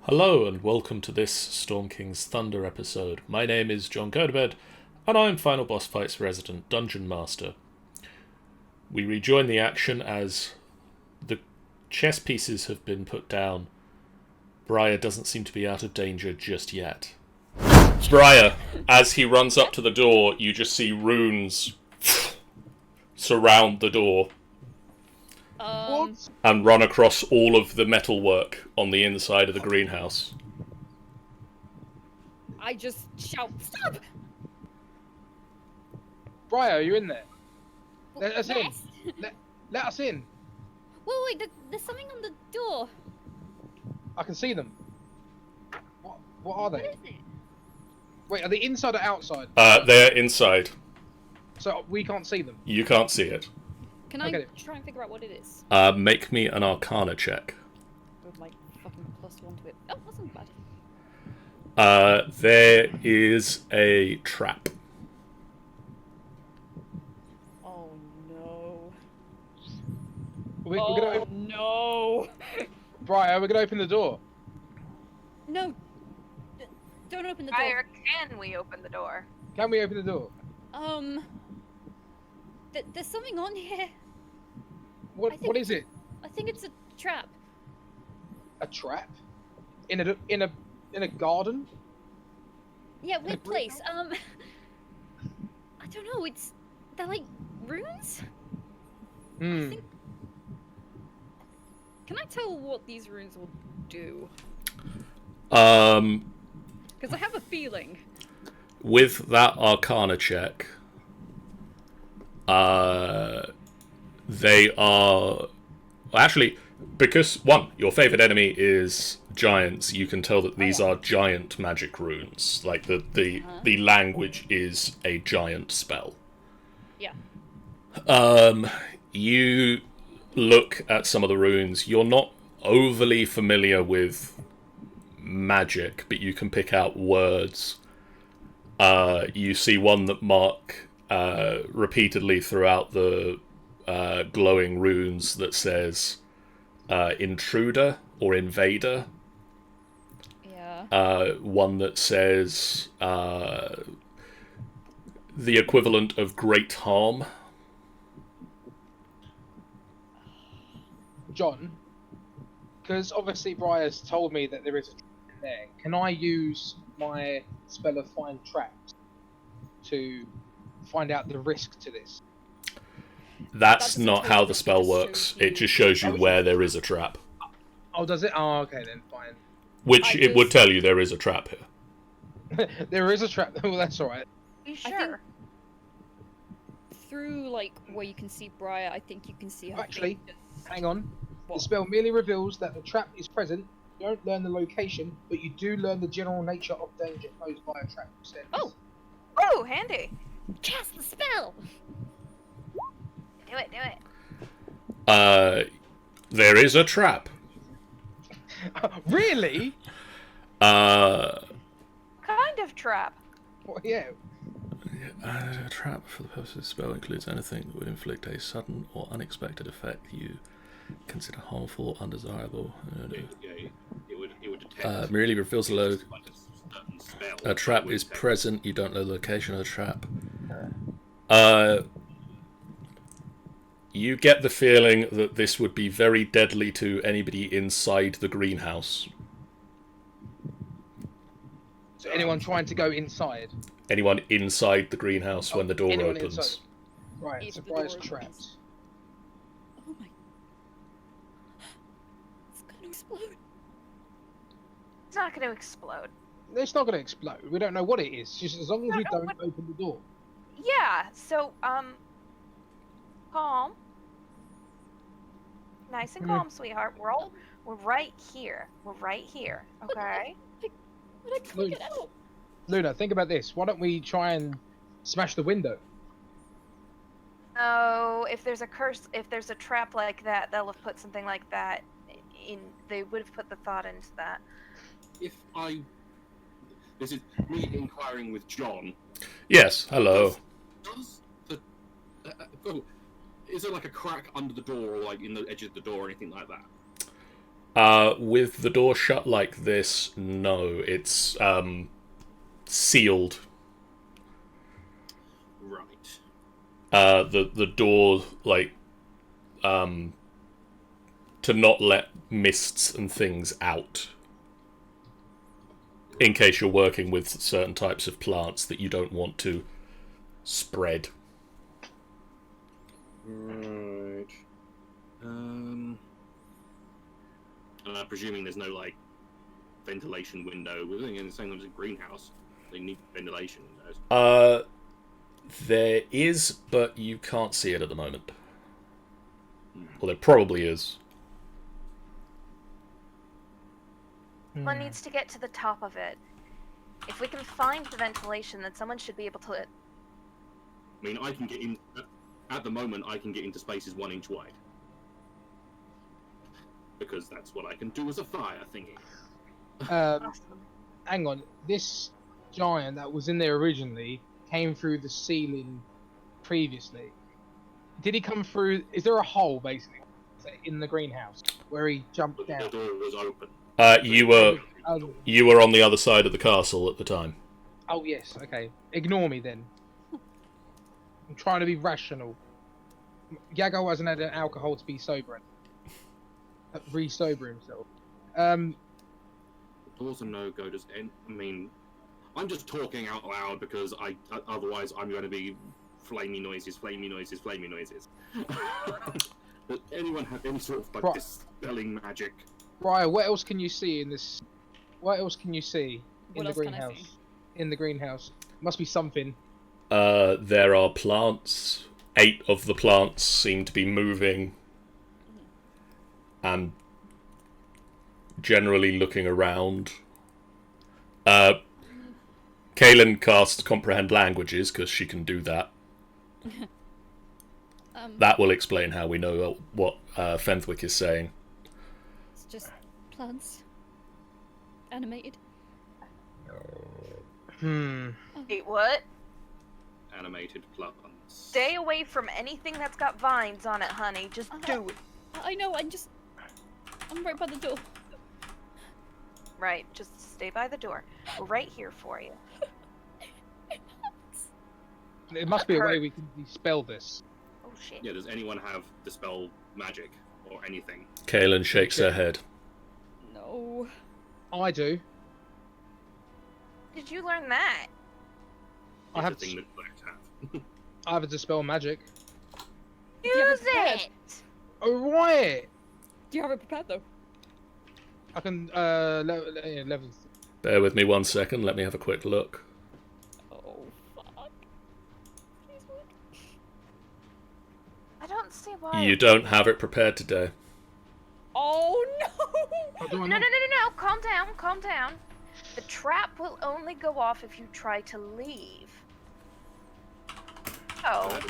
Hello and welcome to this Storm King's Thunder episode. My name is John Codebed, and I'm Final Boss Fight's resident Dungeon Master. We rejoin the action as the chess pieces have been put down. Briar doesn't seem to be out of danger just yet. Briar, as he runs up to the door, you just see runes surround the door. What? And run across all of the metalwork on the inside of the greenhouse. I just shout, stop! Briar, are you in there? Let us Yes. in. Let us in. Wait, there's something on the door. I can see them. What are What they? is it? Wait, are they inside or outside? They're inside. So we can't see them. You can't see it. Can I I get it. try and figure out what it is? Make me an Arcana check. With like fucking +1 to it. Oh, that's not bad. There is a trap. Oh no. We're gonna no. Briar, we're gonna open the door. No. Don't open the door. Briar, can we open the door? Can we open the door? There's something on here. What is it? I think it's a trap. A trap? In a garden? Yeah, weird place. I don't know. They're like runes. I Hmm. think. Can I tell what these runes will do? Because I have a feeling. With that Arcana check, they are... Actually, because, one, your favourite enemy is giants, you can tell that these are giant magic runes. Like, the language is a giant spell. Yeah. You look at some of the runes. You're not overly familiar with magic, but you can pick out words. You see one that mark repeatedly throughout the glowing runes that says intruder or invader. Yeah. One that says the equivalent of great harm. John, because obviously Briar's told me that there is a trap in there. Can I use my spell of find traps to find out the risk to this? That's That's not how the spell works. It just shows you where there is a trap. Oh, does it? Oh, okay then, fine. Which I it would just- tell you there is a trap here. There is a trap. Well, that's all right. You I sure? Through like where you can see Briar, I think you can see her. Actually, fingers. Hang on. The What? spell merely reveals that the trap is present. You don't learn the location, but you do learn the general nature of danger posed by a trap. Says. Oh. Oh, handy. Cast the spell. Do it, do it. There is a trap. Really? Uh, Kind of trap. Well, yeah. A trap for the purpose of the spell includes anything that would inflict a sudden or unexpected effect you consider harmful or undesirable. It would detect. Merely reveals a load. Like a certain spell. A trap is Would detect- present. You don't know the location of the trap. You get the feeling that this would be very deadly to anybody inside the greenhouse. So anyone trying to go inside. Anyone inside the greenhouse when the door anyone opens. inside. Right, If the surprise door trapped. opens. Oh my. It's gonna explode. It's not going to explode. It's not going to explode. We don't know what it is. Just as long as No, we no, don't what- open the door. Yeah, so, calm. Nice and calm, sweetheart. We're right here. We're right here, okay? But I can't get out. Luna, think about this. Why don't we try and smash the window? Oh, if there's a trap like that, they'll have put something like that in. They would have put the thought into that. This is me inquiring with John. Yes, hello. Does the oh, is there like a crack under the door or like in the edge of the door or anything like that? With the door shut like this, no. It's sealed. Right. The door, like, to not let mists and things out. In case you're working with certain types of plants that you don't want to spread. Right. And I'm presuming there's no like ventilation window. We're doing the same as a greenhouse. They need ventilation windows. There is, but you can't see it at the moment. Well, there probably is. One needs to get to the top of it. If we can find the ventilation, then someone should be able to. I mean, I can get in. At the moment, I can get into spaces 1 inch wide. Because that's what I can do as a fire thingy. Hang on. This giant that was in there originally came through the ceiling previously. Did he come through? Is there a hole basically in the greenhouse where he jumped But down? the door was open. You were on the other side of the castle at the time. Oh yes. Okay. Ignore me then. I'm trying to be rational. Yago hasn't had an alcohol to be sober. Re-sober himself. The door's a no-go. I mean, I'm just talking out loud because otherwise I'm going to be flamey noises. Does anyone have any sort of like dispelling magic? Briar, what else can you see in this? What else can you see in the What else can I greenhouse? see? In the greenhouse, must be something. There are plants. 8 of the plants seem to be moving and generally looking around. Kaylin casts Comprehend Languages because she can do that. That will explain how we know what Fenthwick is saying. It's just plants. Animated. Wait, what? Animated plants. Stay away from anything that's got vines on it, honey. Just do it. I know, I'm right by the door. Right, just stay by the door. We're right here for you. There must be a way we can dispel this. Oh shit. Yeah, does anyone have dispel magic or anything? Kaylin shakes her head. No. I do. Did you learn that? I have. It's a thing that clerics have. I have a dispel magic. you have Use it prepared? it! Oh right. Do you have it prepared though? I can level. Bear with me 1 second, let me have a quick look. Oh, fuck. Please work. I don't see why. You don't have it prepared today. Oh, no! Oh, do I No, not? no. Calm down, calm down. The trap will only go off if you try to leave. Oh,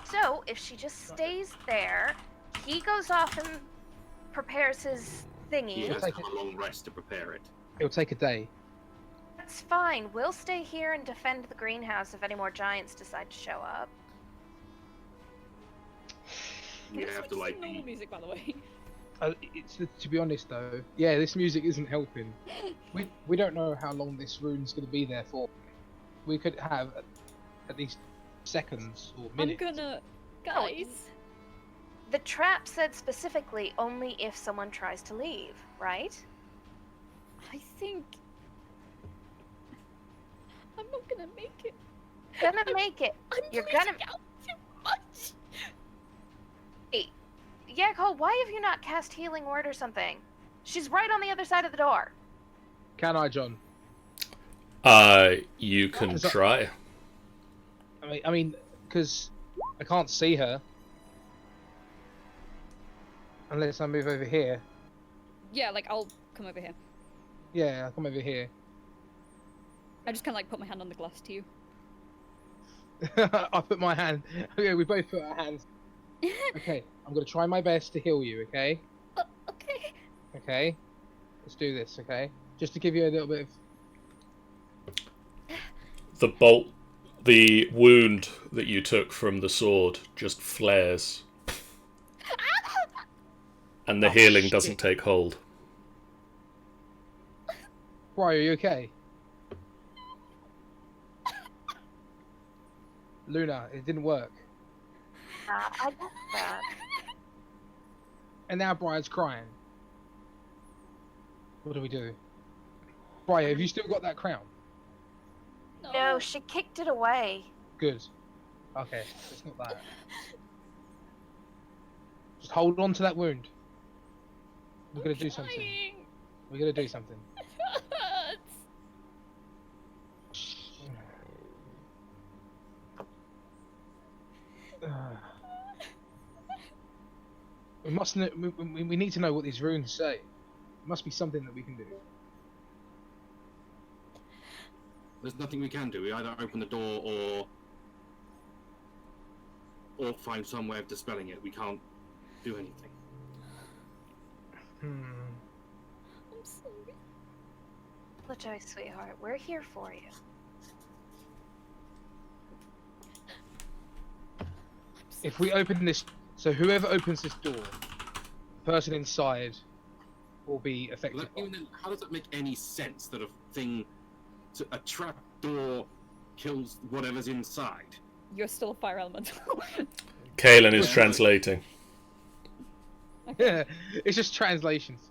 so if she just stays there, he goes off and prepares his He thingy. has to have a long rest to prepare it. It'll take a day. That's fine. We'll stay here and defend the greenhouse if any more giants decide to show up. You have to like normal music, by the way. It's to be honest though, yeah, this music isn't helping. We don't know how long this rune's going to be there for. We could have at least seconds or minutes. I'm gonna... Guys. The trap said specifically only if someone tries to leave, right? I think... I'm not gonna make it. Gonna make it. I'm You're losing gonna- out too much. Hey, Yakho, why have you not cast Healing Word or something? She's right on the other side of the door. Can I, John? You can Is that- try. I mean, because I can't see her unless I move over here. Yeah, like, I'll come over here. Yeah, I'll come over here. I just kind of like put my hand on the glass to you. I put my hand. Okay, we both put our hands. Okay, I'm gonna try my best to heal you. Okay. Okay. Okay. Let's do this. Okay. Just to give you a little bit of. The wound that you took from the sword just flares. And the Oh, healing shit. doesn't take hold. Briar, are you okay? Luna, it didn't work. I get that. And now Briar's crying. What do we do? Briar, have you still got that crown? No, she kicked it away. Good. Okay, it's not that. Just hold on to that wound. We're gonna do something. Dying. We're gonna do something. It hurts. We must know, we need to know what these runes say. It must be something that we can do. There's nothing we can do. We either open the door or find some way of dispelling it. We can't do anything. Hmm. I'm sorry. LaJoy, sweetheart, we're here for you. If we open this, so whoever opens this door, the person inside will be affected. by it. How does that make any sense that a trap door kills whatever's inside? You're still a fire elemental. Kaelin is Yeah. translating. Yeah, it's just translations.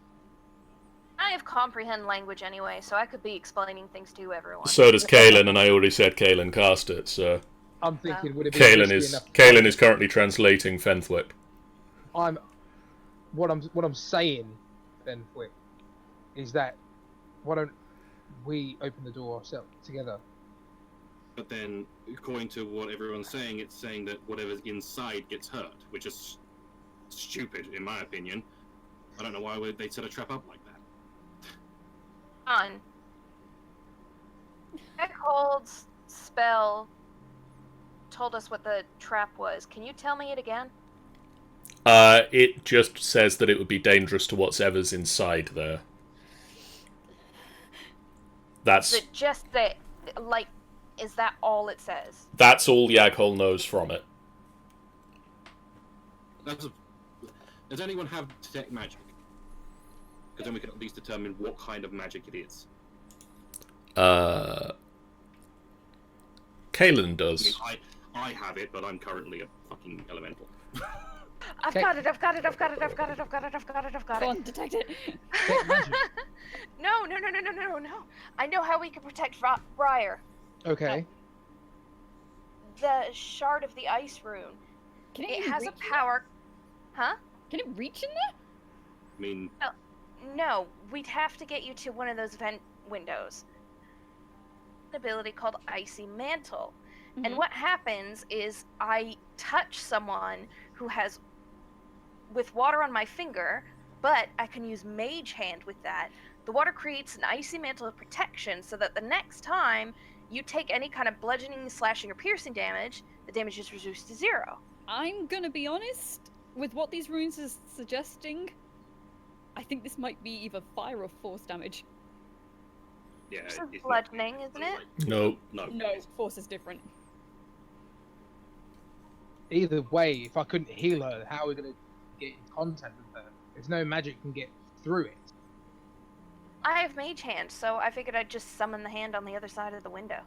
I have comprehend language anyway, so I could be explaining things to everyone. So does Kaelin, and I already said Kaelin cast it, so... I'm thinking, would it be Kaelin risky enough? Kaelin is currently translating Fenthwip. What I'm saying, then, quick, is that why don't we open the door ourselves together? But then, according to what everyone's saying, it's saying that whatever's inside gets hurt, which is stupid, in my opinion. I don't know why they set a trap up like that. On. Eckhold's spell told us what the trap was. Can you tell me it again? It just says that it would be dangerous to whatever's inside there. Is it just that, like, is that all it says? That's all Yaghol knows from it. Does anyone have detect magic? Because then we can at least determine what kind of magic it is. Kaelin does. I mean, I have it, but I'm currently a fucking elemental. I've Okay. got it, I've got it, I've got it, I've got it, I've got it, I've got it, I've got Go it. on, detect it. Detect magic. No. I know how we can protect Briar. Okay. The shard of the ice rune. Can It even has a reach in power. Huh? there? Can it reach in there? I mean, No, we'd have to get you to one of those vent windows. An ability called Icy Mantle. And Mhm. what happens is I touch someone who has with water on my finger, but I can use Mage Hand with that. The water creates an icy mantle of protection so that the next time you take any kind of bludgeoning, slashing, or piercing damage, the damage is reduced to 0. I'm gonna be honest with what these runes are suggesting. I think this might be either fire or force damage. yeah, This is it's not- bludgeoning, isn't it? No. No. No, force is different. Either way, if I couldn't heal her, how are we gonna get in contact with her? There's no magic can get through it. I have Mage Hand, so I figured I'd just summon the hand on the other side of the window.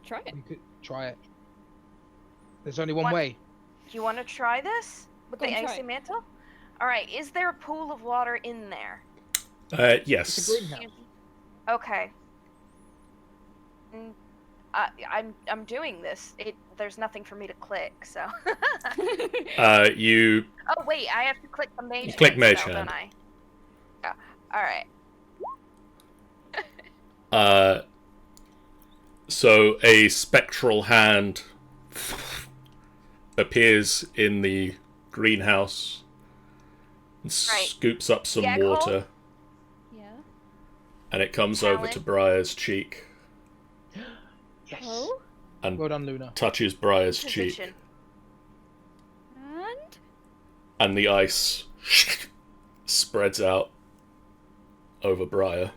Try it. We could try it. There's only one What? way. Do you want to try this with Go the on, try icy it. mantle? Alright, is there a pool of water in there? Yes. It's a greenhouse. Okay. I'm doing this. There's nothing for me to click, so. You Oh wait, I have to click the mage. You click hand mage spell, hand. don't I? Yeah. All right. So a spectral hand appears in the greenhouse and Right. scoops up some Yaghol? water, Yeah. and it comes over to Talon? Briar's cheek Yes. Oh? and Well done, Luna. touches Briar's cheek, Position. And and the ice spreads out over Briar.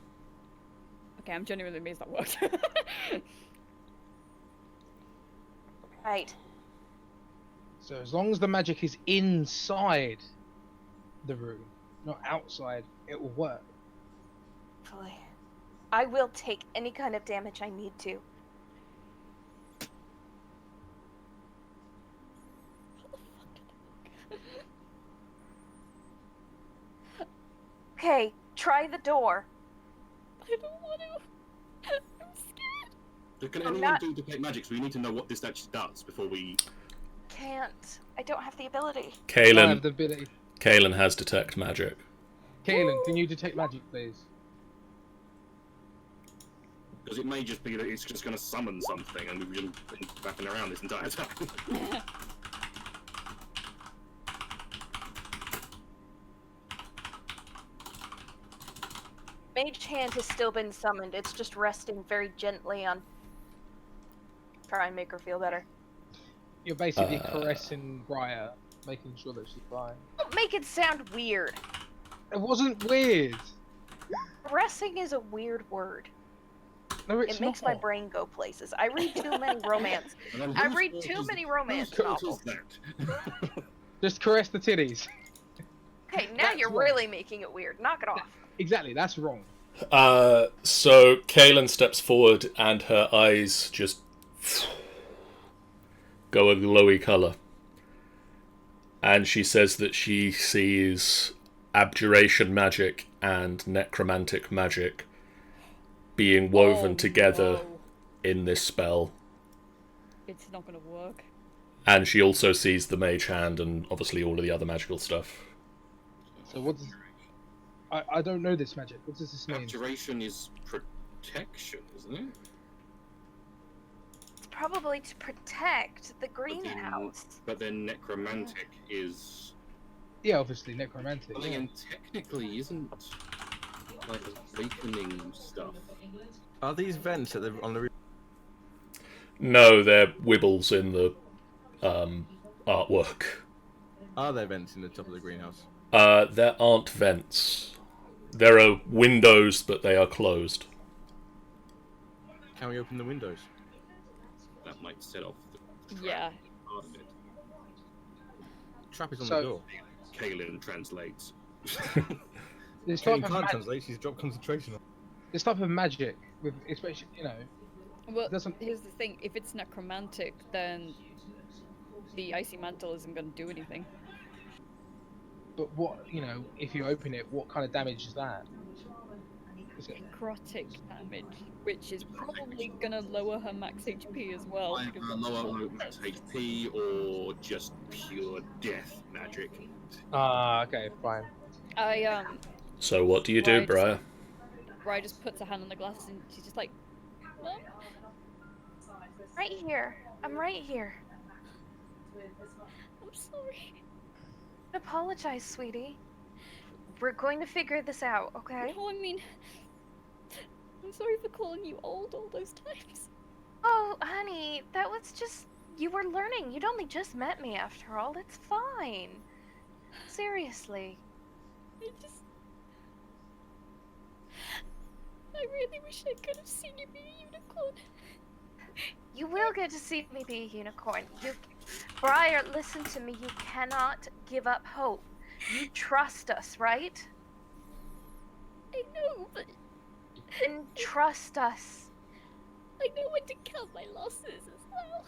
okay, I'm genuinely amazed that worked. Right. So as long as the magic is inside the room, not outside, it will work. Hopefully. I will take any kind of damage I need to. Okay, try the door. I don't want to. I'm scared. So can I'm anyone not- do detect magic? So we need to know what this actually does before we. Can't. I don't have the ability. I have Kaelin, the ability. Kaelin has detect magic. Kaelin, can you detect magic, please? Because it may just be that it's just going to summon something, and we've been backing around this entire time. Mage Hand has still been summoned. It's just resting very gently on. Try and make her feel better. You're basically caressing Briar, making sure that she's fine. Don't make it sound weird. It wasn't weird. Caressing is a weird word. No, it's It makes not. my brain go places. I read too many romance. And then I whose read fault too is- many romance whose fault novels. is that? Just caress the titties. Okay, now That's you're wrong. really making it weird. Knock it off. Exactly, that's wrong. So Kaelin steps forward and her eyes just go a glowy colour. And she says that she sees abjuration magic and necromantic magic being woven Oh, together no. in this spell. It's not gonna work. And she also sees the mage hand and obviously all of the other magical stuff. So what does... I don't know this magic. What does this mean? Abjuration is protection, isn't it? It's probably to protect the greenhouse. But then necromantic is. Yeah, obviously, necromantic. Well, Yeah. again, technically isn't like awakening stuff. Are these vents at on the roof? No, they're wibbles in the artwork. Are there vents in the top of the greenhouse? There aren't vents. There are windows, but they are closed. Can we open the windows? That might set off the trap Yeah. part of it. Trap is on So- the door. Kaelin translates. This Kane type, of can't ma- translate. She's dropped concentration. this type of magic, with especially, Well, doesn't... here's the thing. If it's necromantic, then the icy mantle isn't gonna do anything. But what, if you open it, what kind of damage is that? Is it... Necrotic damage, which is probably gonna lower her max HP as well. Either because that's lower what max HP or just pure death magic. Ah, okay, fine. So what do you do, Right. Briar? Briar just puts her hand on the glass and she's just like, Mom? Right here. I'm right here. I'm sorry. Apologize, sweetie. We're going to figure this out, okay? No, I mean, I'm sorry for calling you old all those times. Oh, honey, that was just... You were learning. You'd only just met me after all. It's fine. Seriously. I really wish I could have seen you be a unicorn. You will get to see me be a unicorn. Briar, listen to me. You cannot give up hope. You trust us, right? I know, but And trust us. I know when to count my losses as well.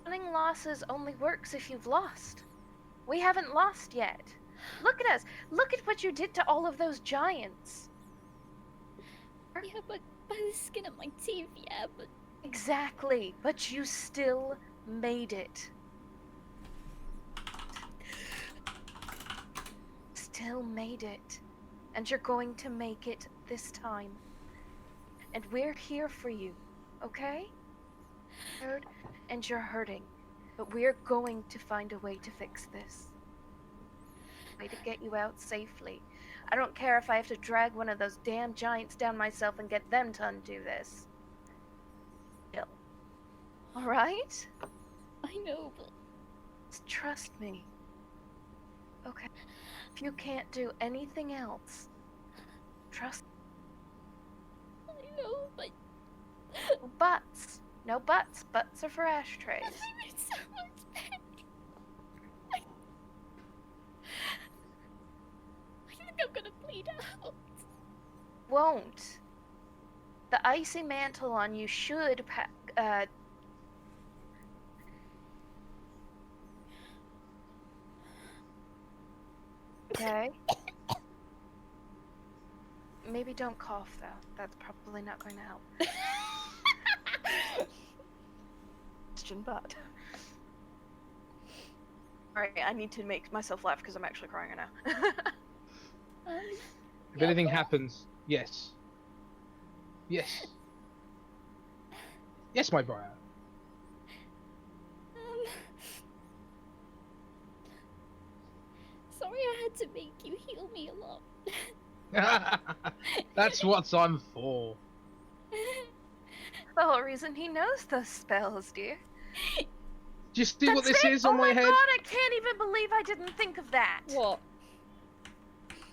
Counting losses only works if you've lost. We haven't lost yet. Look at us. Look at what you did to all of those giants. Yeah, but by the skin of my teeth, yeah, but Exactly. But you still made it. Still made it. And you're going to make it this time. And we're here for you, okay? Hurt, and you're hurting. But we're going to find a way to fix this. Way to get you out safely. I don't care if I have to drag one of those damn giants down myself and get them to undo this. Still. Alright? I know, but Just trust me. Okay. If you can't do anything else, trust I know, but no buts. No buts. Butts are for ashtrays. I'm in so much pain. won't. The icy mantle on you should okay. Maybe don't cough though. That's probably not going to help. Question, but. Alright, I need to make myself laugh because I'm actually crying right now. If anything happens, yes. Yes. Yes, my Briar. Sorry I had to make you heal me a lot. That's what I'm for. The whole reason he knows those spells, dear. Do you see what this it? is on my head? Oh my god, I can't even believe I didn't think of that. What?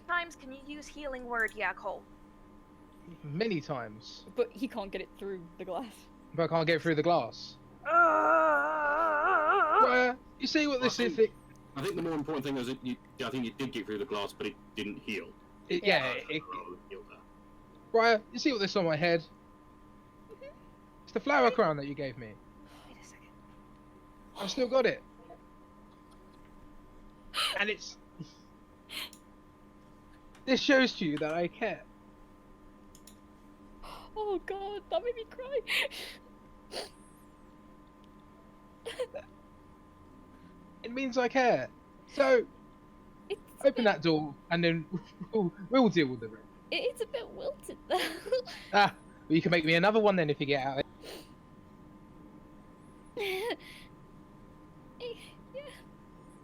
Times can you use healing word, Yakol? Many times. But he can't get it through the glass. But I can't get through the glass. Briar, you see what this is? I think the more important thing is that I think it did get through the glass, but it didn't heal. Briar, you see what this is on my head? It's the flower crown that you gave me. Wait a second. I've still got it. And it's... This shows to you that I care. Oh god, that made me cry. It means I care. So, open that door, and then we'll deal with the rest. It's a bit wilted though. Ah, well, you can make me another one then if you get out of it. Yeah,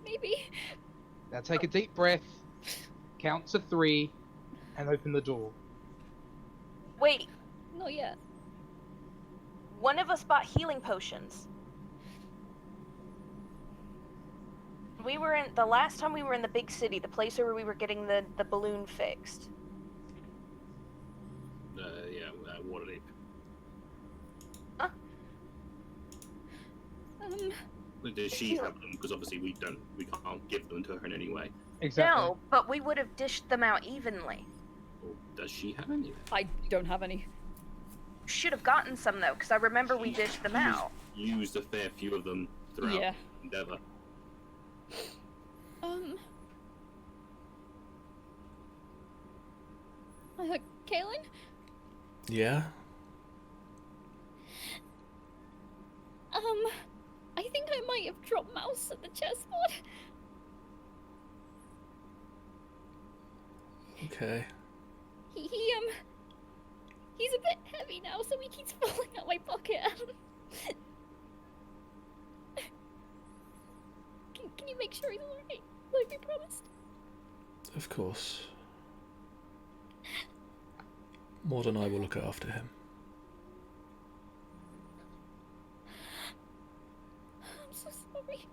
maybe. Now take a deep breath, count to 3, and open the door. Wait, Not yet. one of us bought healing potions. We were in the last time we were in the big city, the place where we were getting the balloon fixed. Waterdeep. Huh? Does she have them? Because obviously we can't give them to her in any way. Exactly. No, but we would have dished them out evenly. Or does she have any? I don't have any. Should have gotten some though, because I remember we dished them out. Used a fair few of them throughout Yeah. the endeavor. Kaylin? Yeah? I think I might have dropped Mouse at the chessboard. Okay. He's a bit heavy now, so he keeps falling out my pocket. Can you make sure he's alright, like we promised? Of course. Maud and I will look after him. I'm so sorry.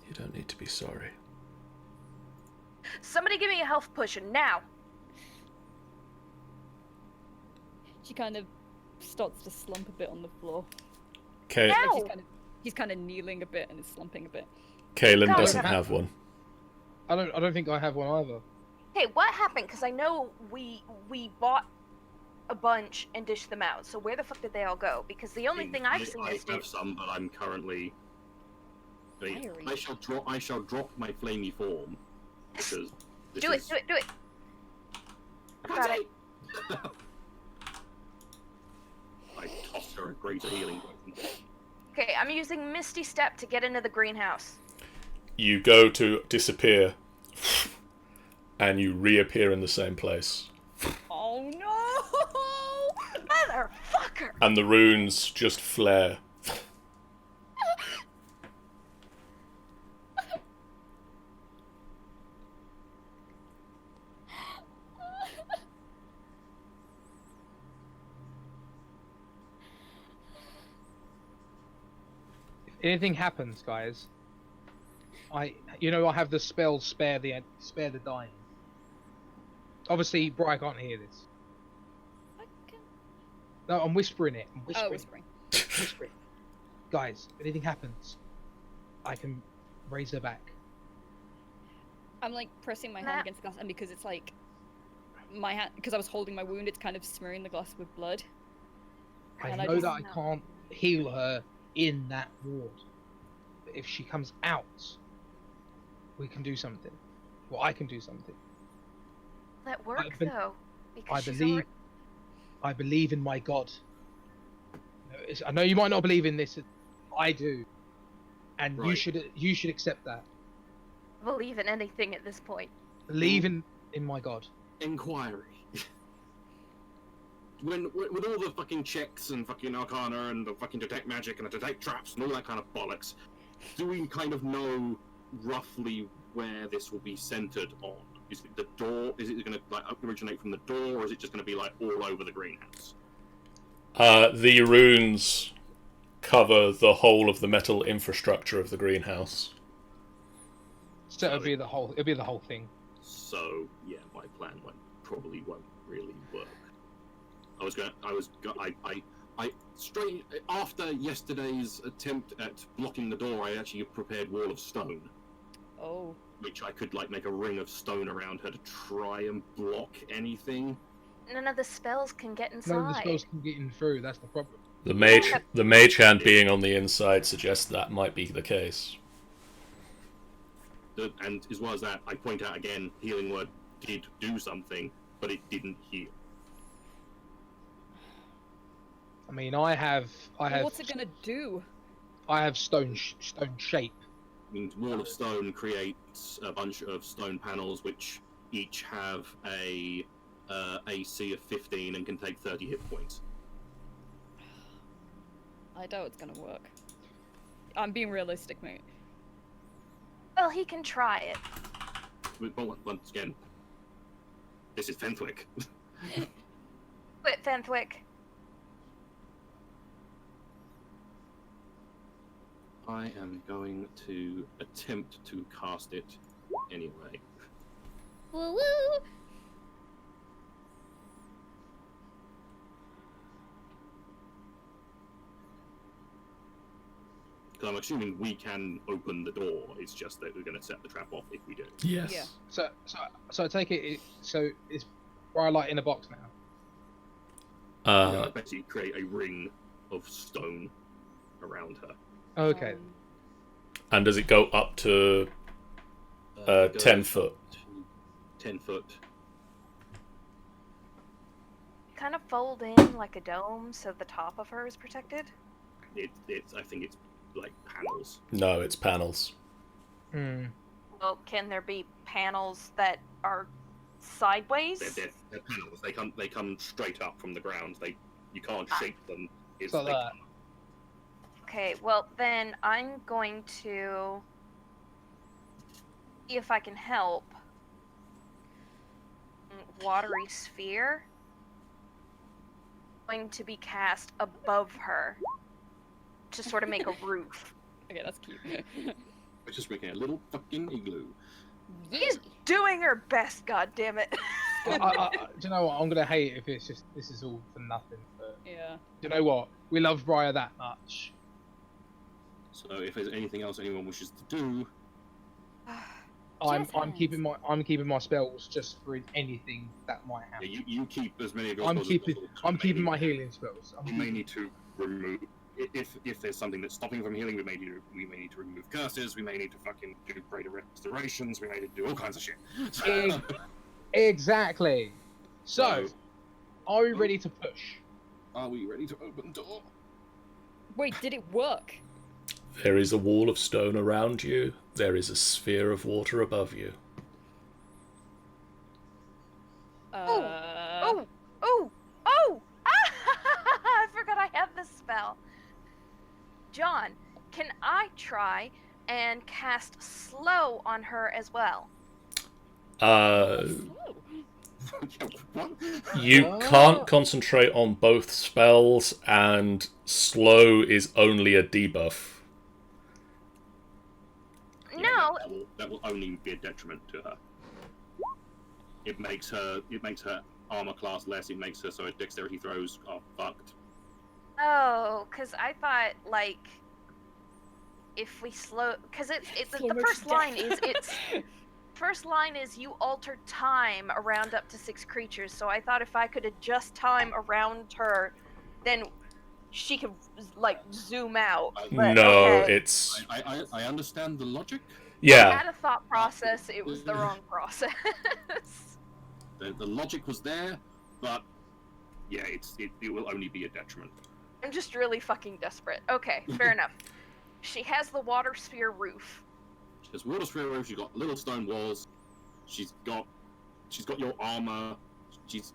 You don't need to be sorry. Somebody give me a health potion now. She kind of starts to slump a bit on the floor. Kay- No. Like he's kind of kneeling a bit and is slumping a bit. Kaylin No, doesn't no. have one. I don't think I have one either. Hey, what happened? Because I know we bought a bunch and dished them out. So where the fuck did they all go? Because the only thing I've seen I is have some, but I'm currently. Fiery. I shall drop my flamey form because this do it. I Got it. I tossed her a greater healing potion. Okay, I'm using Misty Step to get into the greenhouse. You go to disappear, and you reappear in the same place. Oh no! Motherfucker! And the runes just flare. If anything happens, guys, I have the spell spare the dying. Obviously, Briar can't hear this. No, I'm whispering it. I'm whispering. Oh, whispering. Whispering. Guys, if anything happens, I can raise her back. I'm like pressing my hand against the glass, and because it's like my hand, because I was holding my wound, it's kind of smearing the glass with blood. I And know I just- that I can't heal her in that ward. But if she comes out, we can do something. Well, I can do something. That work be- though, I because she's believe. I believe in my God. I know you might not believe in this. I do, and you Right. should accept that. believe in anything at this point. Believe in my God. Inquiry. With all the fucking checks and fucking arcana and the fucking detect magic and the detect traps and all that kind of bollocks, do we kind of know roughly where this will be centered on? Is it the door? Is it going to like originate from the door, or is it just going to be like all over the greenhouse? The runes cover the whole of the metal infrastructure of the greenhouse. So it'll be the whole thing. So yeah, my plan probably won't really work. I straight after yesterday's attempt at blocking the door, I actually prepared wall of stone, Oh. which I could like make a ring of stone around her to try and block anything. None of the spells can get inside. None of the spells can get in through. That's the problem. The mage hand being on the inside suggests that might be the case. And as well as that, I point out again, healing word did do something, but it didn't heal. I mean, I have. What's it gonna do? I have stone shape. Means wall of stone creates a bunch of stone panels which each have a AC of 15 and can take 30 hit points. I doubt it's gonna work. I'm being realistic, mate. Well, he can try it. Well, once again, this is Fenthwick. Quit, Fenthwick. I am going to attempt to cast it anyway. Woo woo! Because I'm assuming we can open the door. It's just that we're going to set the trap off if we do. Yes. Yeah. So I take it. So it's Briar light in a box now. I basically create a ring of stone around her. Okay. And does it go up to Go 10 foot? to 10 foot. Kind of fold in like a dome so the top of her is protected. I think it's like panels. No, it's panels. Hmm. Well, can there be panels that are sideways? They're panels. They come straight up from the ground. You can't shape them. So they that- come. Okay, well then I'm going to see if I can help. Watery sphere going to be cast above her to sort of make a roof. Okay, that's cute. We're just making a little fucking igloo. She's doing her best, god damn it. Do you know what? I'm gonna hate if it's just this is all for nothing. But Yeah. do you know what? We love Briar that much. So if there's anything else anyone wishes to do, I'm hands. keeping my spells just for anything that might happen. yeah, you keep as many of your I'm spells as keeping possible. I'm We may keeping need- my healing spells. We may need to remove if there's something that's stopping from healing. We may need to remove curses. We may need to fucking do greater restorations. We may need to do all kinds of shit. Eg- Exactly. So, So- are we ready to push? Are we ready to open the door? Wait, did it work? There is a wall of stone around you. There is a sphere of water above you. Oh! Ah! I forgot I have this spell. John, can I try and cast slow on her as well? Oh. What? You Oh. can't concentrate on both spells, and slow is only a debuff. Yeah, No, that will only be a detriment to her. It makes her armor class less. It makes her so her dexterity throws are fucked. oh, because I thought like if we slow, because the Slow first motion line death. is first line is you alter time around up to 6 creatures. So I thought if I could adjust time around her, then she could like zoom out. But No, okay. it's I understand the logic. I yeah. had a thought process. It was the wrong process. The logic was there, but yeah, it will only be a detriment. I'm just really fucking desperate. Okay, fair enough. She has the water sphere roof. She has water sphere roof. She's got little stone walls. She's got your armor. She's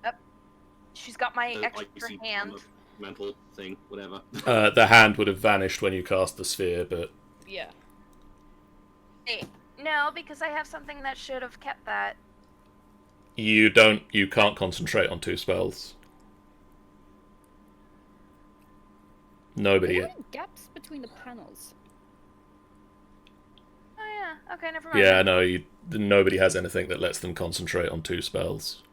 got my like you extra see hand. armor, mantle thing, whatever. The hand would have vanished when you cast the sphere, but Yeah. Hey, no, because I have something that should have kept that. you can't concentrate on 2 spells. Are Nobody. there any gaps between the panels? Oh yeah. Okay, never mind. Yeah, no, nobody has anything that lets them concentrate on 2 spells.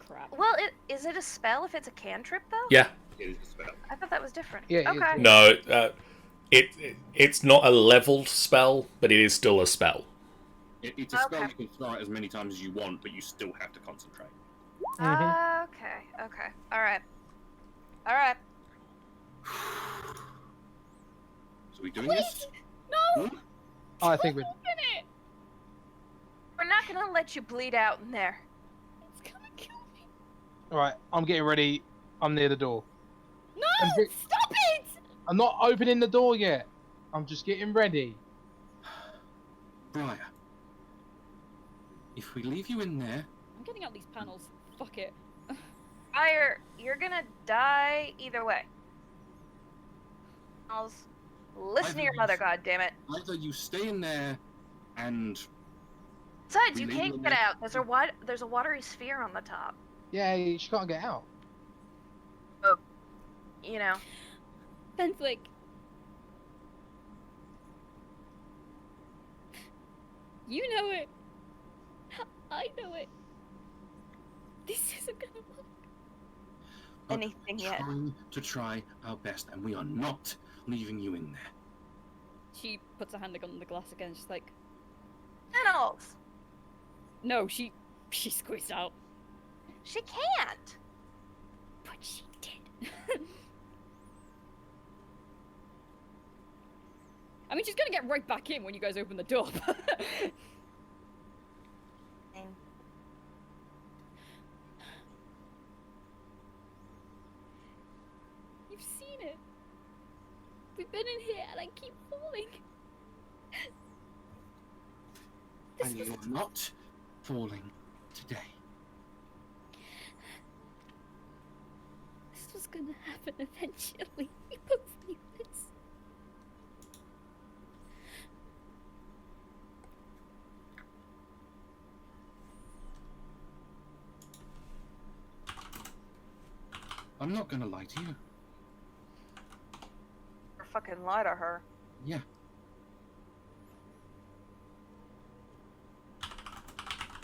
Crap. Well, is it a spell if it's a cantrip though? Yeah. It is a spell. I thought that was different. Yeah, it is, Okay. No, it's not a leveled spell, but it is still a spell. It's a spell Okay. you can throw out as many times as you want, but you still have to concentrate. Okay. All right. So we doing this? No! Hmm? I think we're. Open it! We're not gonna let you bleed out in there. It's gonna kill me. Alright, I'm getting ready. I'm near the door. No! And Vic- Stop it! I'm not opening the door yet. I'm just getting ready. Briar, if we leave you in there, I'm getting out these panels. Fuck it. Briar, you're gonna die either way. Listen to your mother, goddammit. either you stay in there and Besides, We you leave can't them get there. out. There's a watery sphere on the top. Yeah, she can't get out. You know. Fenflick. You know it. I know it. This isn't gonna work. but Anything yet. trying to try our best, and we are not leaving you in there. She puts her hand on the glass again. She's like, Panels. no, she squeezed out. She can't. But she did. I mean, she's gonna get right back in when you guys open the door. You've seen it. We've been in here and I keep falling. This And was you are not falling today. This was gonna happen eventually. We both knew this. I'm not gonna lie to you. Or fucking lie to her. Yeah.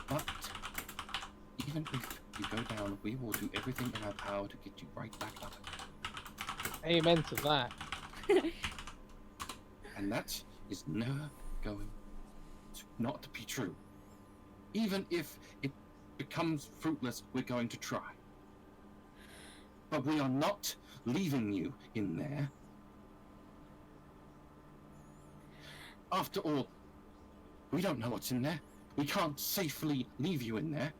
But even if you go down, we will do everything in our power to get you right back up. Amen to that. And that is never going to not be true. Even if it becomes fruitless, we're going to try. But we are not leaving you in there. After all, we don't know what's in there. We can't safely leave you in there.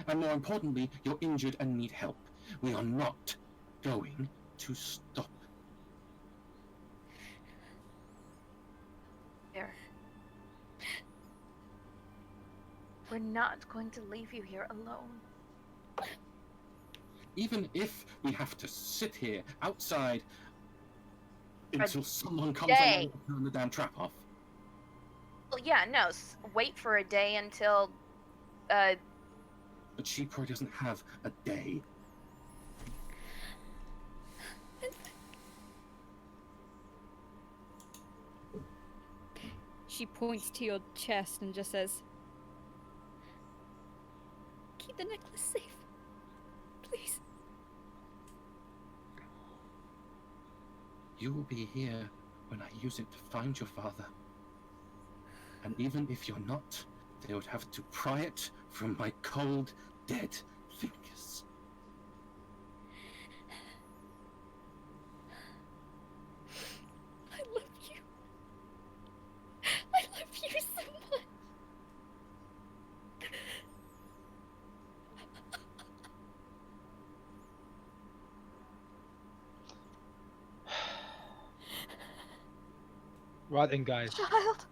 And more importantly, you're injured and need help. We are not going to stop. There. We're not going to leave you here alone. Even if we have to sit here outside until someone comes day. along and turn the damn trap off. Well, yeah, no. Wait for a day until. But she probably doesn't have a day. She points to your chest and just says, keep the necklace safe. Please. You will be here when I use it to find your father. And even if you're not, they would have to pry it from my cold, dead fingers. I love you. I love you so much. Right then, guys. Child,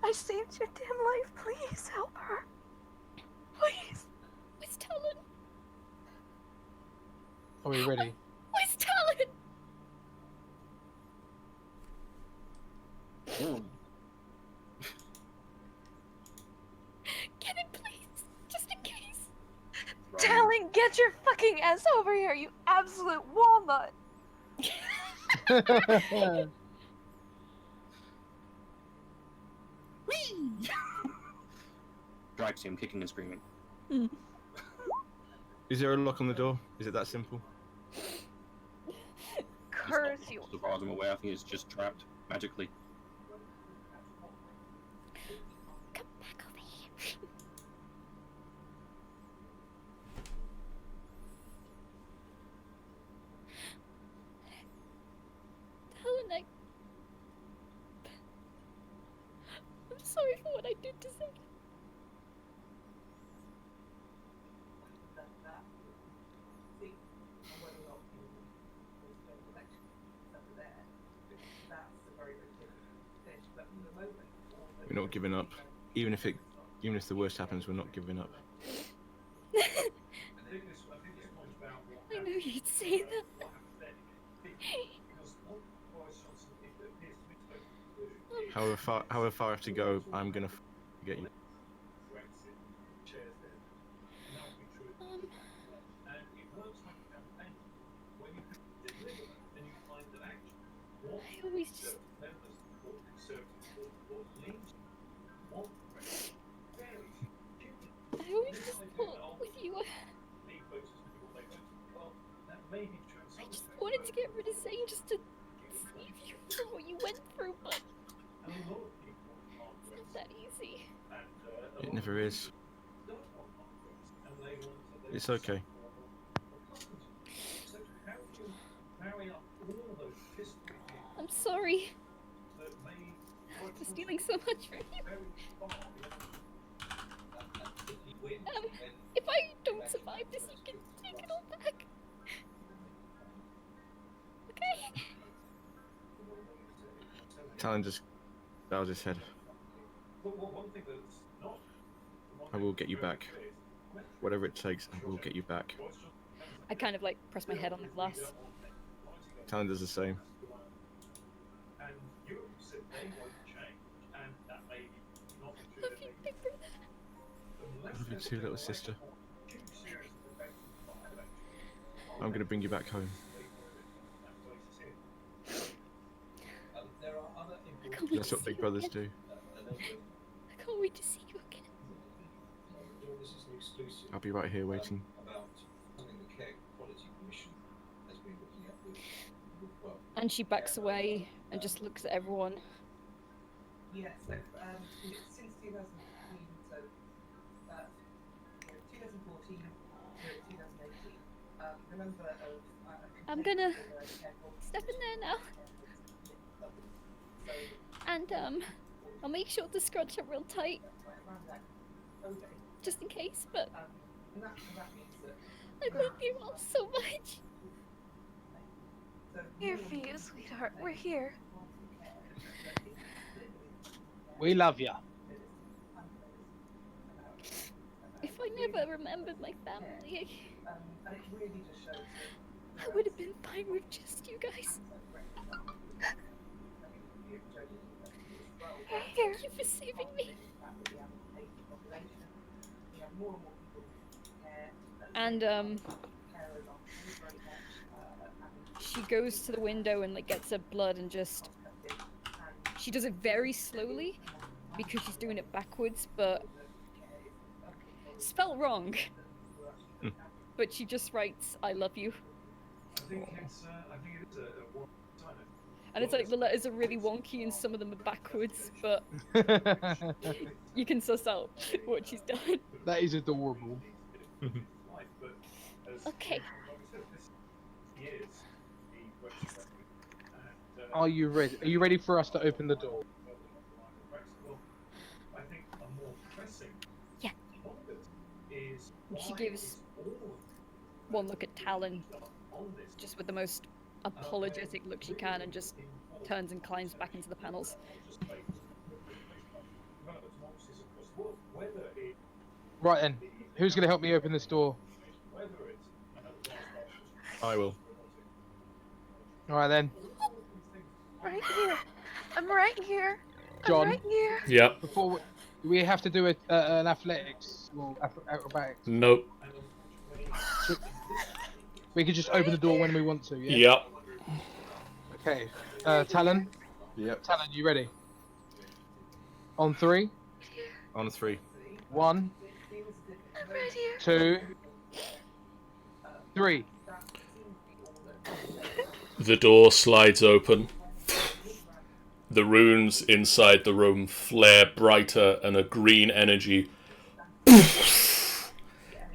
I saved your damn life. Please help her. Please. Where's Talon? Are we ready? Where's Talon? Get it, please. Just in case. Talon, get your fucking ass over here, you absolute walnut. Whee! Drags him, kicking and screaming. Is there a lock on the door? Is it that simple? Curse you. As far as I'm aware, I think it's just trapped magically. Come back over here. Talon, I'm sorry for what I did to Zane. We're not giving up. Even if the worst happens, we're not giving up. I knew you'd say that. However far I have to go, I'm gonna get you. I always just... I always just thought with you, I just wanted to get rid of Zane just to save you from what you went through, but it's not that easy. It never is. It's okay. I'm sorry for stealing so much from you. If I don't survive this, you can take it all back. Okay? Talon just bows his head. I will get you back. Whatever it takes, I will get you back. I kind of like press my head on the glass. Talon does the same. Love you, big brother. Love you too, little sister. I'm gonna bring you back home. I can't wait That's to what see big you brothers again. do. I can't wait to see you again. I'll be right here waiting. And she backs away and just looks at everyone. Yes, so since 2015, so 2014 to 2018, the number of I'm gonna step in there now. And I'll make sure to scrunch up real tight, just in case, but I love you all so much. Here for you, sweetheart. We're here. We love ya. If I never remembered my family, I would have been fine with just you guys. Here. Thank you for saving me. And she goes to the window and like gets her blood and just, she does it very slowly because she's doing it backwards, but spelled wrong. But she just writes, "I love you." And it's like the letters are really wonky and some of them are backwards, but you can suss out what she's done. That is adorable. Okay. Are you ready? Are you ready for us to open the door? Yeah. She gives one look at Talon, just with the most apologetic look she can, and just turns and climbs back into the panels. Right then, who's going to help me open this door? I will. All right then, Right here. I'm right here. John. I'm right here. Yep. Before we have to do an athletics, well, acrobatics. Nope. We can just open the door when we want to. Yeah. Yep. Okay. Talon. Yep. Talon, you ready? On 3. On 3. 1, I'm right here. 2, 3. The door slides open. The runes inside the room flare brighter, and a green energy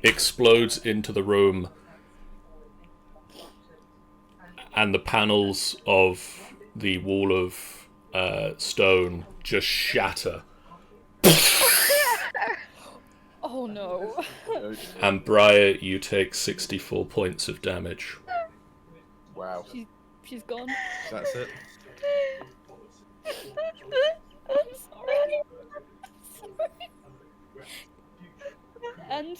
explodes into the room. And the panels of the wall of stone just shatter. Oh no. And Briar, you take 64 points of damage. Wow. She's gone. That's it. I'm sorry. And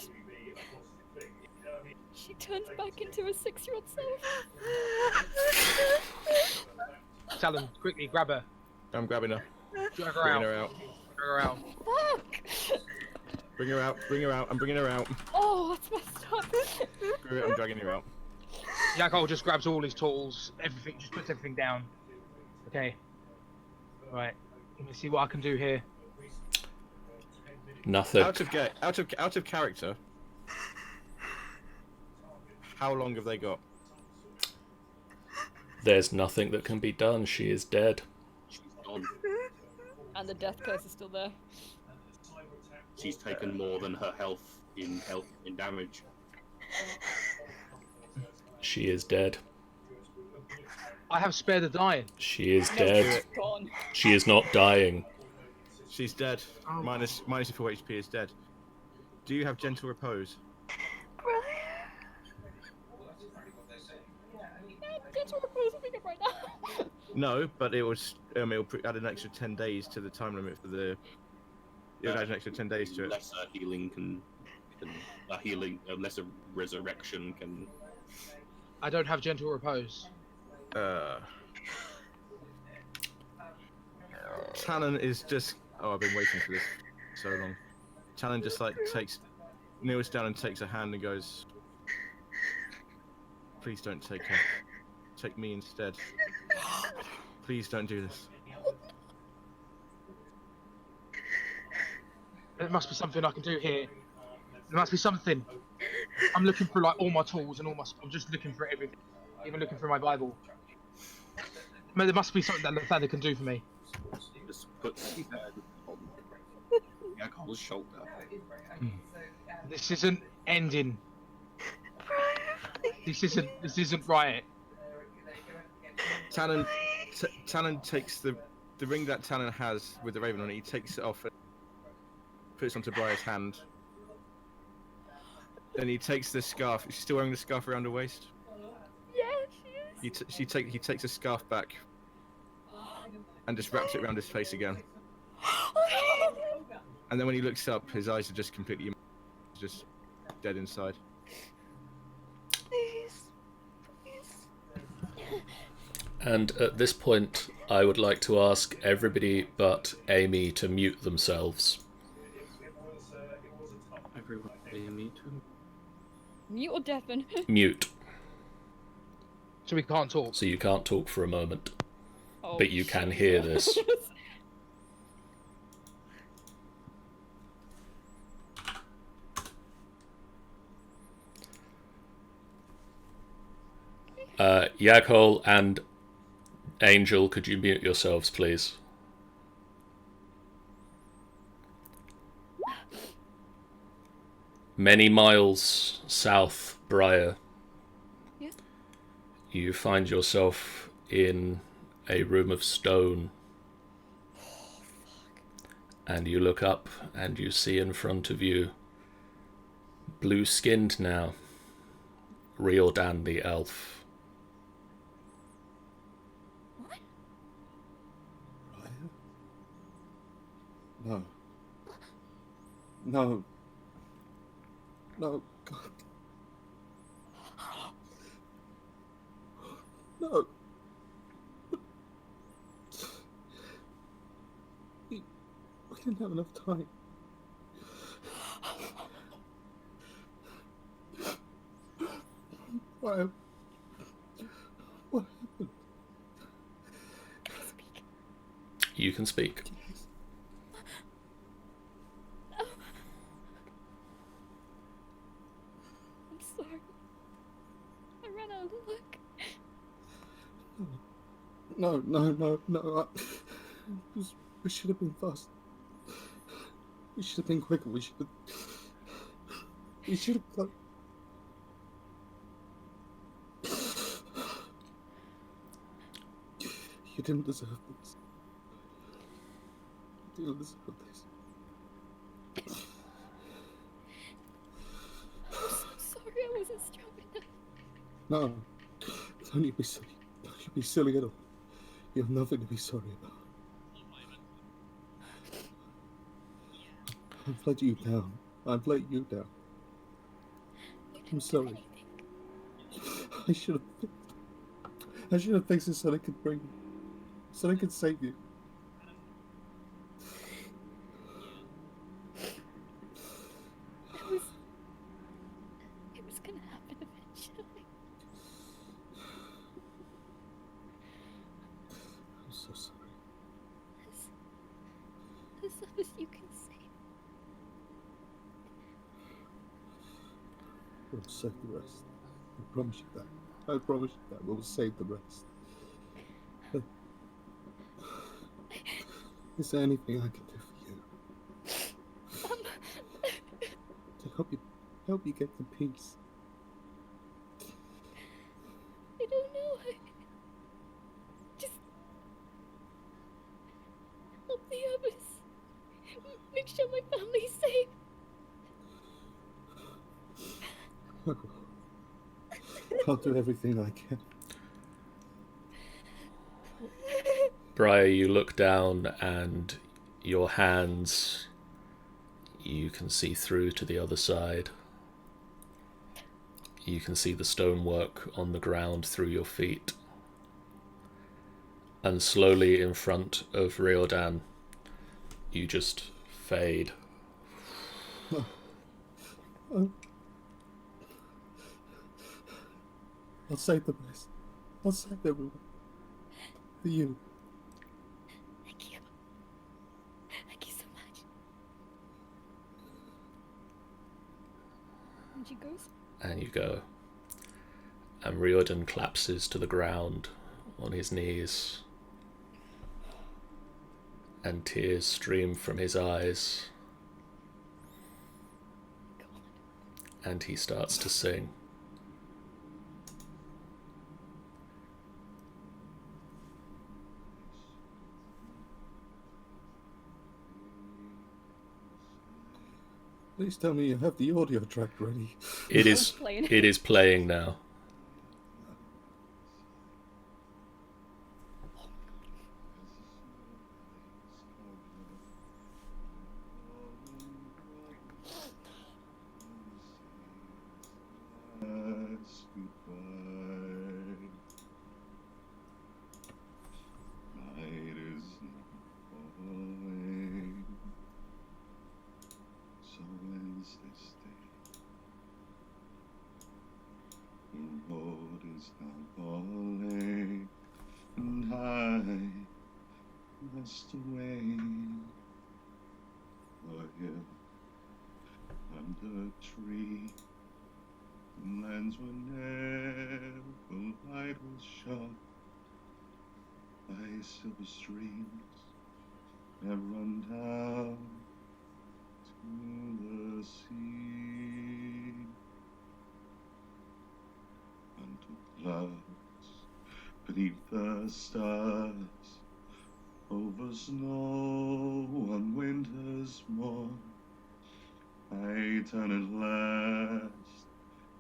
she turns back into a 6-year-old self. Talon, quickly grab her. I'm grabbing her. Drag her Bringing out. her out. Drag her out. Fuck! Bring her out. Bring her out. I'm bringing her out. Oh, that's messed up. Screw it, I'm dragging her out. Jackal just grabs all his tools, everything, just puts everything down. Okay. Right. Let me see what I can do here. Nothing. Out of character. How long have they got? There's nothing that can be done. She is dead. She's gone. And the death curse is still there. She's taken more than her health in damage. She is dead. I have spared the dying. She is No, dead. she's gone. She is not dying. She's dead. Oh. Minus 4 HP is dead. Do you have gentle repose? Briar. Gentle repose will pick up right now. No, but it was. It'll add an extra 10 days to the time limit for the. It'll add an extra 10 days to it. Lesser healing can lesser resurrection can. I don't have gentle repose. Talon is just. Oh, I've been waiting for this so long. Talon just kneels down and takes a hand and goes, "Please don't take her. Take me instead. Please don't do this." There must be something I can do here. There must be something. I'm looking through like all my tools and I'm just looking for everything. Even looking through my Bible. I mean, there must be something that Lathander can do for me. Just put his head on Yakol's shoulder. This isn't ending. Briar, please. This isn't right. Talon takes the ring that Talon has with the raven on it. He takes it off and puts it onto Briar's hand. Then he takes the scarf. She's still wearing the scarf around her waist. Yeah, she is. He takes the scarf back and just wraps it around his face again. And then when he looks up, his eyes are just completely just dead inside. Please. Please. And at this point, I would like to ask everybody but Amy to mute themselves. Everyone, me too. Mute or deafen? Mute. So we can't talk. So you can't talk for a moment. Oh, But you can hear this. Yakol and Angel, could you mute yourselves, please? Many miles south, Briar, Yeah. you find yourself in a room of stone. And you look up and you see in front of you, blue-skinned now, Riordan the elf. What? Briar? No. No. No, God. No. We didn't have enough time. Why? What happened? Can I speak? You can speak. No. I'm sorry. I ran out of luck. No. We should have been fast. We should have been quicker. We should have done. You didn't deserve this. You didn't deserve this. I'm so sorry I wasn't strong enough. No. Don't you be silly. Don't you be silly at all. You have nothing to be sorry about. I've let you down. I've let you down. I'm sorry. I should have fixed it so I could save you. It was gonna happen eventually. I'm so sorry. As long as you can say. We'll save the rest. I promise you that. I promise you that. We'll save the rest. Is there anything I can do for you? To help you get to peace? I don't know. Just help the others. Make sure my family's safe. I'll do everything I can. Briar, you look down and your hands, you can see through to the other side. You can see the stonework on the ground through your feet. And slowly in front of Riordan, you just fade. I'll save the rest. I'll save everyone. For you. Thank you. Thank you so much. And she goes. And you go. And Riordan collapses to the ground on his knees. And tears stream from his eyes. Go on. And he starts to sing. Please tell me you have the audio track ready. It is playing. it is playing now. Away a hill under a tree, lands where never light was shut, by silver streams that run down to the sea, unto clouds beneath the stars, over snow on winter's morn, I turn at last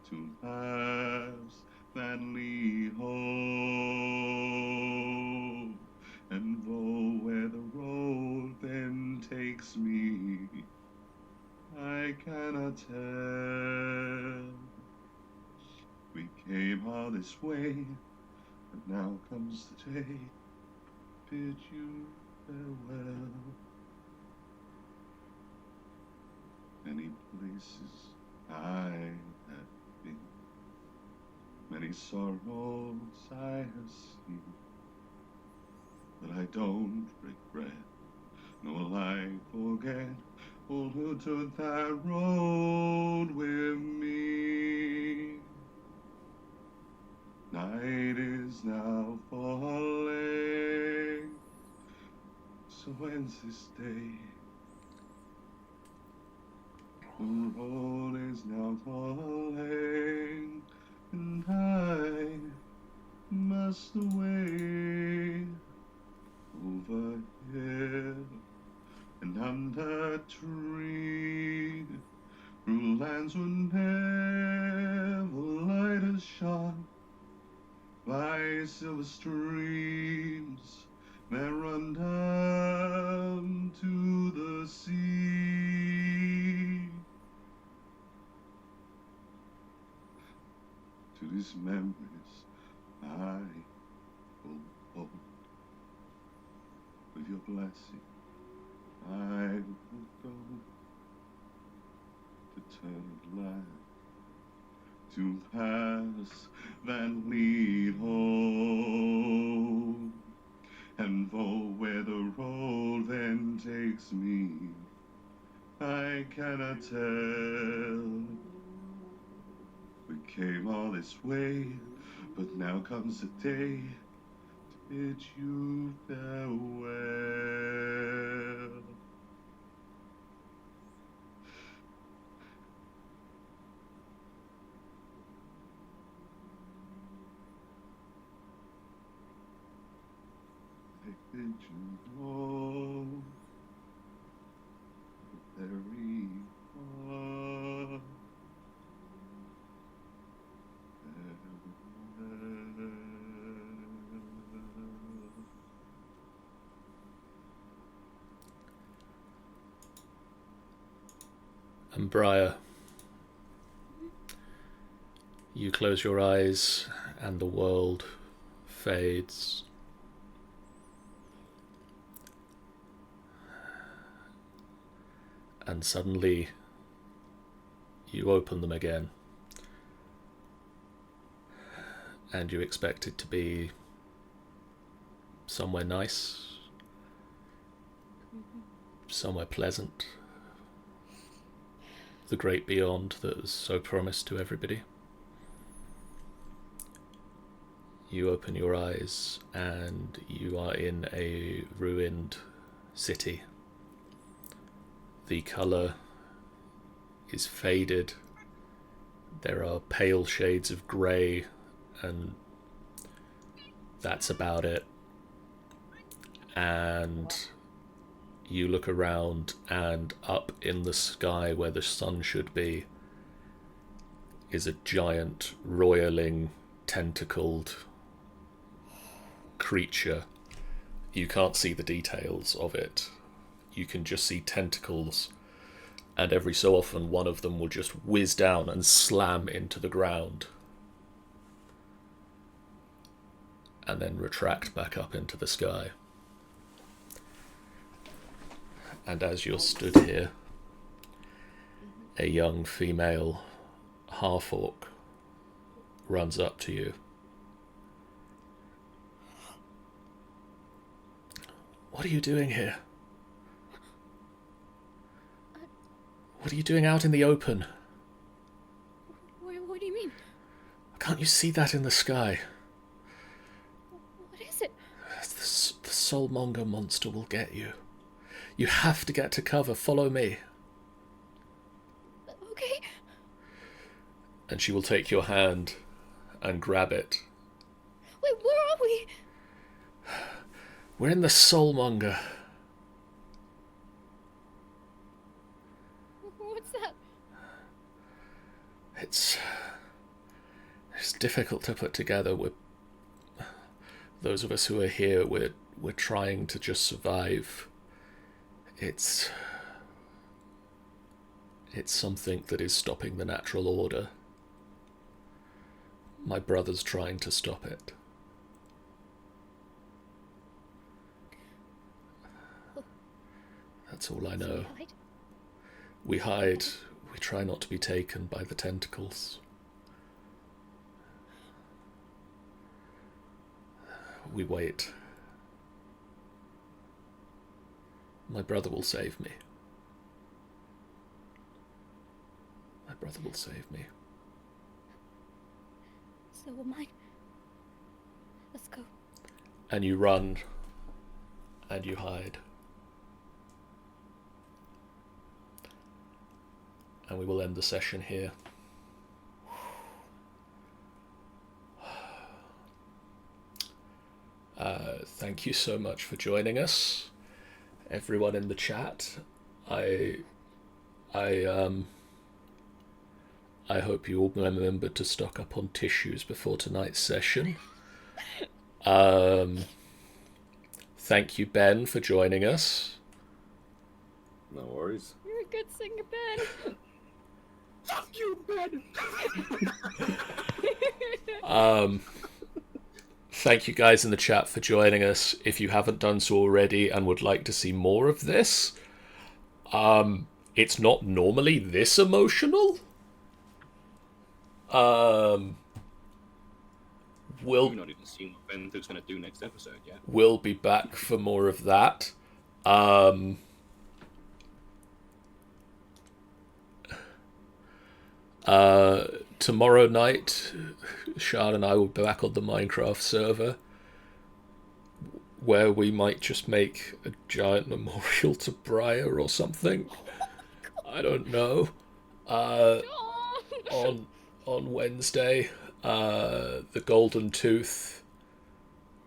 to paths that lead home, and go where the road then takes me, I cannot tell. We came all this way, but now comes the day bid you farewell. Many places I have been, many sorrows I have seen, but I don't regret, nor I forget all who took that road with me. Night is now falling, so ends this day. The road is now falling, and I must away over hill and under tree, through lands where never light has shone, by silver streams that run down to the sea. To these memories I will hold. With your blessing I will go to turn at last to paths that lead home, and for where the road then takes me, I cannot tell. We came all this way, but now comes the day to bid you farewell. I bid you know the very heart. And Briar, you close your eyes and the world fades. And suddenly you open them again. And you expect it to be somewhere nice, somewhere pleasant, the great beyond that was so promised to everybody. You open your eyes and you are in a ruined city. The colour is faded. There are pale shades of grey, and that's about it. And you look around, and up in the sky where the sun should be is a giant roiling tentacled creature. You can't see the details of it. You can just see tentacles, and every so often one of them will just whiz down and slam into the ground and then retract back up into the sky. And as you're stood here, a young female half-orc runs up to you. What are you doing here? What are you doing out in the open? What do you mean? Can't you see that in the sky? What is it? It's soulmonger monster will get you. You have to get to cover. Follow me. Okay. And she will take your hand and grab it. Wait, where are we? We're in the soulmonger. What's that? It's difficult to put together. Those of us who are here, we're trying to just survive. It's something that is stopping the natural order. My brother's trying to stop it. That's all I know. We hide. We try not to be taken by the tentacles. We wait. My brother will save me. My brother will save me. So will mine. Let's go. And you run. And you hide. And we will end the session here. Thank you so much for joining us, everyone in the chat. I hope you all remember to stock up on tissues before tonight's session. Thank you, Ben, for joining us. No worries. You're a good singer, Ben. Fuck you, Ben! Thank you guys in the chat for joining us. If you haven't done so already and would like to see more of this, it's not normally this emotional. We've not even seen what Ben's going to do next episode yet. We'll be back for more of that. Tomorrow night, Shard and I will be back on the Minecraft server, where we might just make a giant memorial to Briar or something. I don't know. On Wednesday, the Golden Tooth.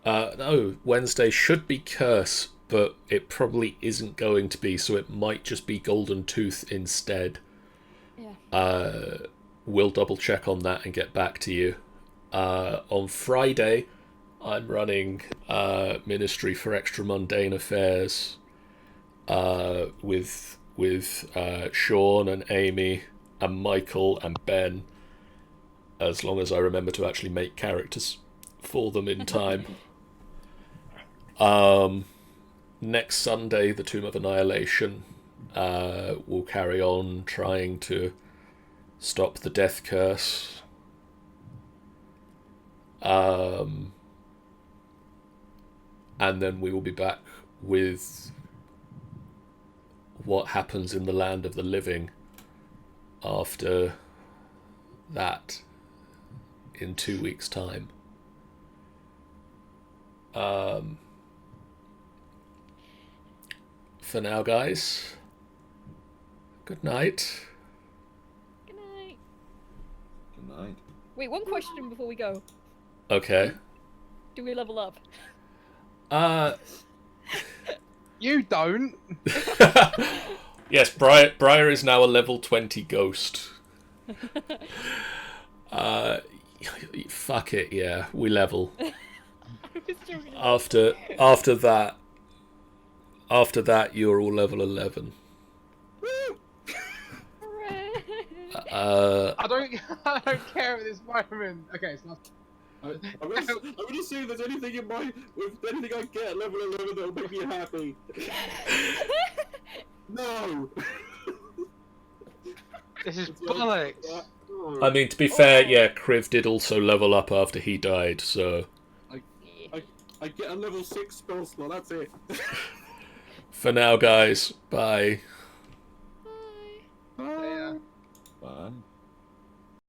No, Wednesday should be Curse, but it probably isn't going to be, so it might just be Golden Tooth instead. Yeah. We'll double check on that and get back to you. On Friday, I'm running Ministry for Extra Mundane Affairs with Sean and Amy and Michael and Ben, as long as I remember to actually make characters for them in time. Next Sunday, the Tomb of Annihilation will carry on trying to stop the death curse. And then we will be back with what happens in the land of the living after that in 2 weeks' time. For now, guys, good night. Good night. Good night. Wait, one question before we go. Okay. Do we level up? You don't. Yes, Briar is now a level 20 ghost. Fuck it, yeah, we level. I was joking. After that, you're all level 11. Hooray. I don't care at this moment. Okay, it's not. I'm gonna see if there's anything in my, if anything I get at level 11 that'll make me happy. No. This is bollocks. I mean, to be fair, yeah, Kriv did also level up after he died, so... I get a level 6 spell slot, that's it. For now, guys, bye. Bye. Yeah. Bye.